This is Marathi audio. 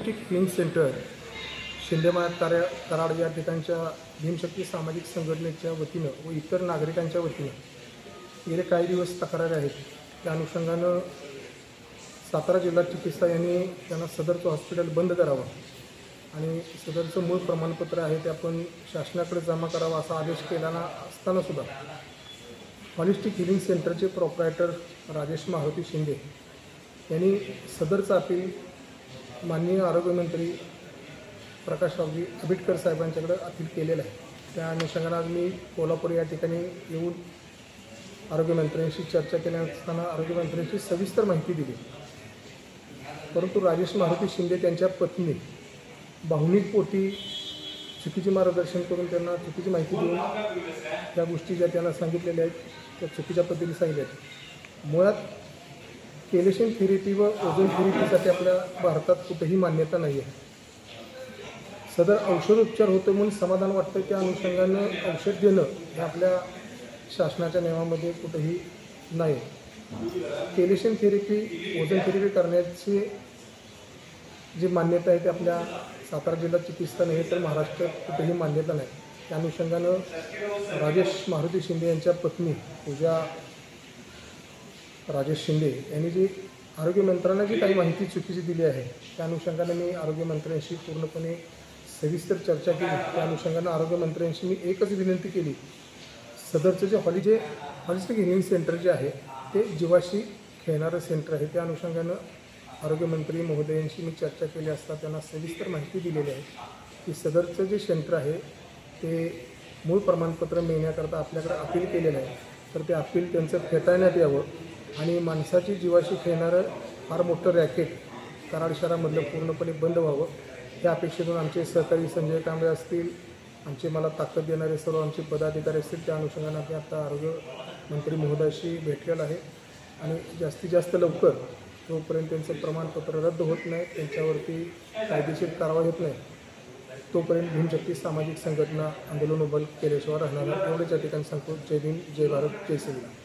हॉलिस्टिक हिलिंग सेंटर शिंदेमाळ कराड या ठिकाणच्या भीमशक्ती सामाजिक संघटनेच्या वतीनं व इतर नागरिकांच्या वतीनं गेले काही दिवस तक्रारी आहेत. त्या अनुषंगानं सातारा जिल्हा चिकित्सा यांनी त्यांना सदरचं हॉस्पिटल बंद करावं आणि सदरचं मूळ प्रमाणपत्र आहे ते आपण शासनाकडे जमा करावं असा आदेश केलेला असतानासुद्धा हॉलिस्टिक हिलिंग सेंटरचे प्रोप्रायटर राजेश मारुती शिंदे यांनी सदरचं अपील माननीय आरोग्यमंत्री प्रकाशरावजी आंबेडकर साहेबांच्याकडे अपील केलेलं आहे. त्या अनुषंगाने आज मी कोल्हापूर या ठिकाणी येऊन आरोग्यमंत्र्यांशी चर्चा केली असताना आरोग्यमंत्र्यांची सविस्तर माहिती दिली. परंतु राजेश मारुती शिंदे त्यांच्या पत्नी भावनिक पोटी चुकीचे मार्गदर्शन करून त्यांना चुकीची माहिती देऊन त्या गोष्टी ज्या त्यांना सांगितलेल्या आहेत त्या चुकीच्या पद्धतीने सांगितल्या आहेत. मुळात केलेशन थेरपी व ओझोन थेरपीसाठी आपल्या भारतात कुठेही मान्यता नाही आहे. सदर औषधोपचार होतं म्हणून समाधान वाटतं, त्या अनुषंगानं औषध देणं हे आपल्या शासनाच्या नियमामध्ये कुठेही नाही. केलेशन थेरपी ओझोन थेरपी करण्याची जी मान्यता आहे ते आपल्या सातारा जिल्हा चिकित्सा नाही तर महाराष्ट्रात कुठेही मान्यता नाही. त्या अनुषंगानं राजेश मारुती शिंदे यांच्या पत्नी पूजा राजेश शिंदे यांनी जी आरोग्यमंत्र्यांना जी काही माहिती चुकीची दिली आहे त्या अनुषंगाने मी आरोग्यमंत्र्यांशी पूर्णपणे सविस्तर चर्चा केली. त्या अनुषंगानं आरोग्यमंत्र्यांशी मी एकच विनंती केली, सदरचं जे हॉलिस्टिक हिलिंग सेंटर जे आहे ते जीवाशी खेळणारं सेंटर आहे. त्या अनुषंगानं आरोग्यमंत्री महोदयांशी मी चर्चा केली असता त्यांना सविस्तर माहिती दिलेली आहे की सदरचं जे सेंटर आहे ते मूळ प्रमाणपत्र मिळण्याकरता आपल्याकडे अपील केलेलं आहे. तर ते अपील त्यांचं फेटाळण्यात यावं आणि माणसाची जीवाशी खेळणारं फार मोठं रॅकेट कराड शहरामधलं पूर्णपणे बंद व्हावं या अपेक्षेतून आमचे सहकारी संजय कांबळे असतील, आमचे मला ताकद देणारे सर्व आमचे पदाधिकारी असतील, त्या अनुषंगाने आम्ही आता आरोग्यमंत्री महोदयाशी भेटलेलं आहे आणि जास्तीत जास्त लवकर जोपर्यंत त्यांचं प्रमाणपत्र रद्द होत नाही, त्यांच्यावरती कायदेशीर कारवाई होत नाही, तोपर्यंत भीमशक्ती सामाजिक संघटना आंदोलन उभं केल्याशिवाय राहणार नाही. एवढेच या ठिकाणी सांगतो. जय भीम, जय भारत, जय श्रीराम.